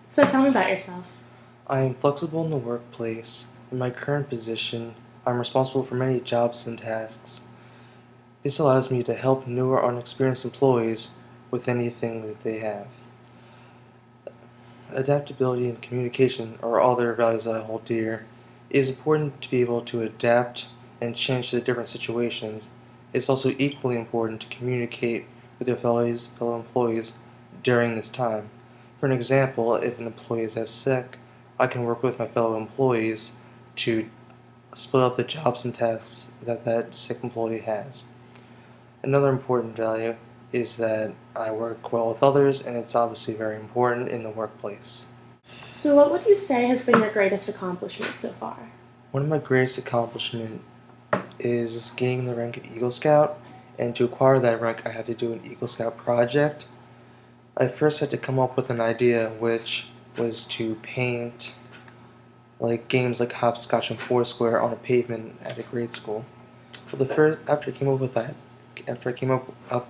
So tell me about yourself. I am flexible in the workplace. In my current position, I'm responsible for many jobs and tasks. This allows me to help newer, unexperienced employees with anything that they have. Adaptability and communication are other values I hold dear. It is important to be able to adapt and change to the different situations. It's also equally important to communicate with your fellow employees during this time. For an example, if an employee is sick, I can work with my fellow employees to split up the jobs and tasks that that sick employee has. Another important value is that I work well with others, and it's obviously very important in the workplace. So what would you say has been your greatest accomplishment so far? One of my greatest accomplishments is gaining the rank of Eagle Scout, and to acquire that rank, I had to do an Eagle Scout project. I first had to come up with an idea, which was to paint like games like hopscotch and foursquare on a pavement at a grade school. Well, after I came up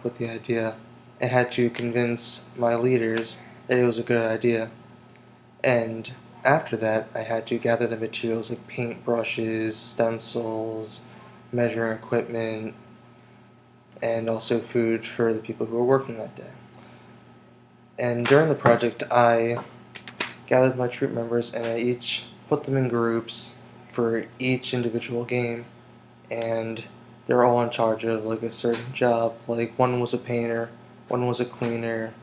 with the idea, I had to convince my leaders that it was a good idea. And after that, I had to gather the materials like paint brushes, stencils, measuring equipment, and also food for the people who were working that day. And during the project, I gathered my troop members and I each put them in groups for each individual game, and they're all in charge of like a certain job. Like one was a painter, one was a cleaner,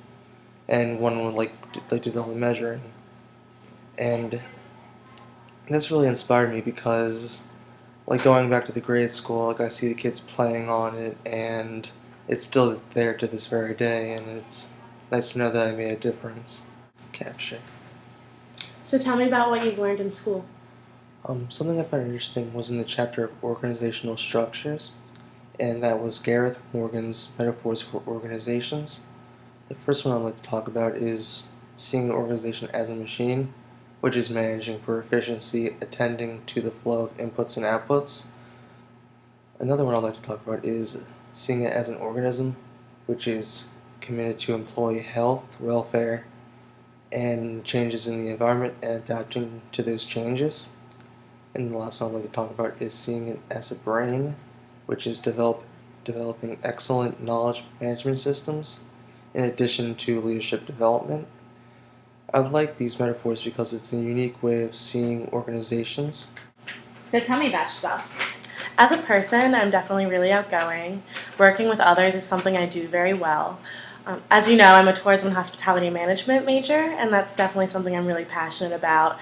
and one would like do all the measuring. And this really inspired me because, like going back to the grade school, like I see the kids playing on it, and it's still there to this very day, and it's nice to know that I made a difference. Capture. So tell me about what you've learned in school. Something I found interesting was in the chapter of organizational structures, and that was Gareth Morgan's Metaphors for Organizations. The first one I'd like to talk about is seeing an organization as a machine, which is managing for efficiency, attending to the flow of inputs and outputs. Another one I'd like to talk about is seeing it as an organism, which is committed to employee health, welfare, and changes in the environment and adapting to those changes. And the last one I'd like to talk about is seeing it as a brain, which is developing excellent knowledge management systems in addition to leadership development. I like these metaphors because it's a unique way of seeing organizations. So tell me about yourself. As a person, I'm definitely really outgoing. Working with others is something I do very well. As you know, I'm a tourism and hospitality management major, and that's definitely something I'm really passionate about.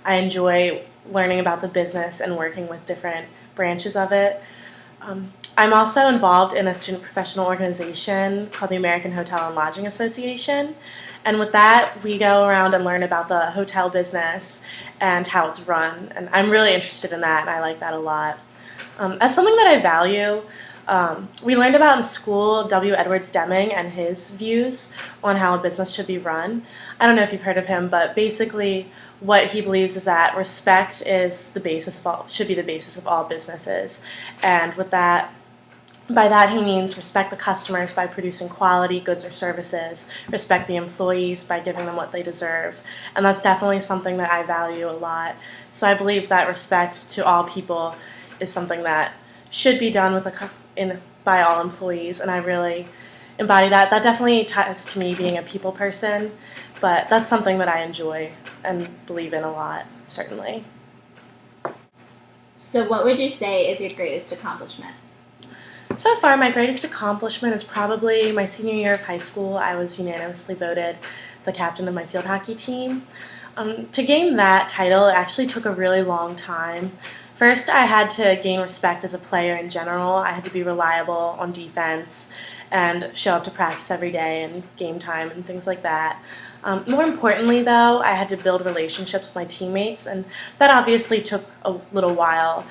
I enjoy learning about the business and working with different branches of it. I'm also involved in a student professional organization called the American Hotel and Lodging Association. And with that, we go around and learn about the hotel business and how it's run. And I'm really interested in that, and I like that a lot. As something that I value, we learned about in school W. Edwards Deming and his views on how a business should be run. I don't know if you've heard of him, but basically what he believes is that respect is the basis of all, should be the basis of all businesses. And with that, by that he means respect the customers by producing quality goods or services, respect the employees by giving them what they deserve. And that's definitely something that I value a lot. So I believe that respect to all people is something that should be done by all employees, and I really embody that. That definitely ties to me being a people person, but that's something that I enjoy and believe in a lot, certainly. So what would you say is your greatest accomplishment? So far, my greatest accomplishment is probably my senior year of high school. I was unanimously voted the captain of my field hockey team. To gain that title, it actually took a really long time. First, I had to gain respect as a player in general. I had to be reliable on defense and show up to practice every day and game time and things like that. More importantly, though, I had to build relationships with my teammates, and that obviously took a little while.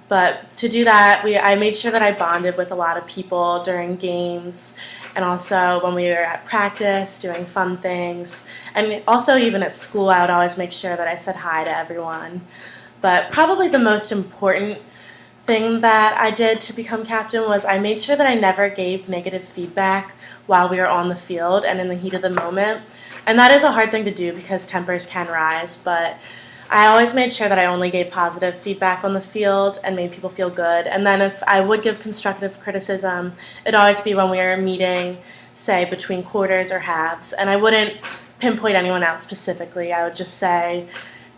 But to do that, I made sure that I bonded with a lot of people during games and also when we were at practice doing fun things. And also even at school, I would always make sure that I said hi to everyone. But probably the most important thing that I did to become captain was I made sure that I never gave negative feedback while we were on the field and in the heat of the moment. And that is a hard thing to do because tempers can rise, but I always made sure that I only gave positive feedback on the field and made people feel good. And then if I would give constructive criticism, it'd always be when we were meeting, say, between quarters or halves. And I wouldn't pinpoint anyone out specifically. I would just say,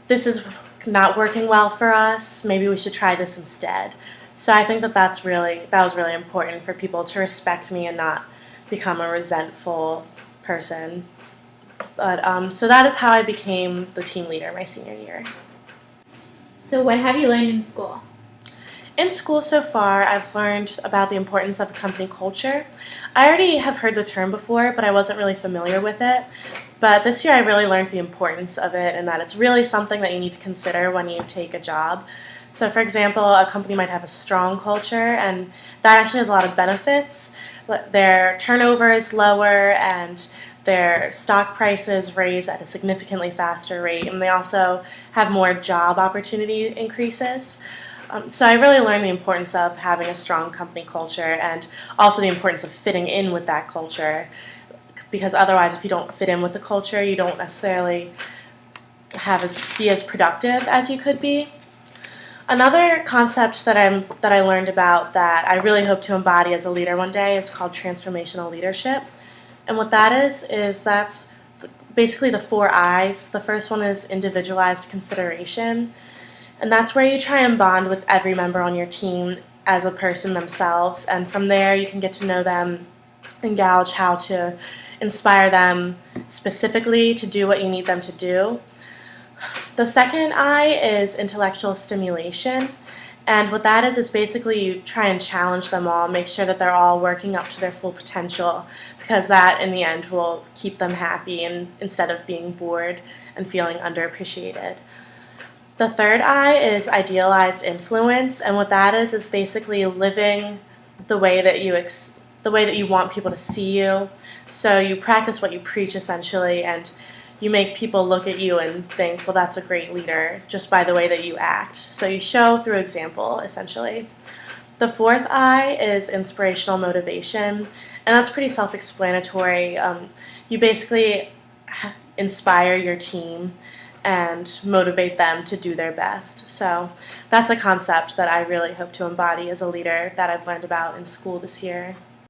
this is not working well for us. Maybe we should try this instead. So I think that that was really important for people to respect me and not become a resentful person. But so that is how I became the team leader my senior year. So what have you learned in school? In school so far, I've learned about the importance of a company culture. I already have heard the term before, but I wasn't really familiar with it. But this year I really learned the importance of it and that it's really something that you need to consider when you take a job. So for example, a company might have a strong culture and that actually has a lot of benefits. Their turnover is lower and their stock prices raise at a significantly faster rate, and they also have more job opportunity increases. So I really learned the importance of having a strong company culture and also the importance of fitting in with that culture, because otherwise if you don't fit in with the culture, you don't necessarily be as productive as you could be. Another concept that I learned about that I really hope to embody as a leader one day is called transformational leadership. And what that is that's basically the 4 I's. The first one is individualized consideration. And that's where you try and bond with every member on your team as a person themselves. And from there, you can get to know them and gauge how to inspire them specifically to do what you need them to do. The second I is intellectual stimulation. And what that is basically you try and challenge them all, make sure that they're all working up to their full potential, because that in the end will keep them happy and instead of being bored and feeling underappreciated. The third I is idealized influence, and what that is basically living the way that you want people to see you. So you practice what you preach essentially, and you make people look at you and think, well, that's a great leader just by the way that you act. So you show through example, essentially. The fourth I is inspirational motivation, and that's pretty self-explanatory. You basically inspire your team and motivate them to do their best. So that's a concept that I really hope to embody as a leader that I've learned about in school this year.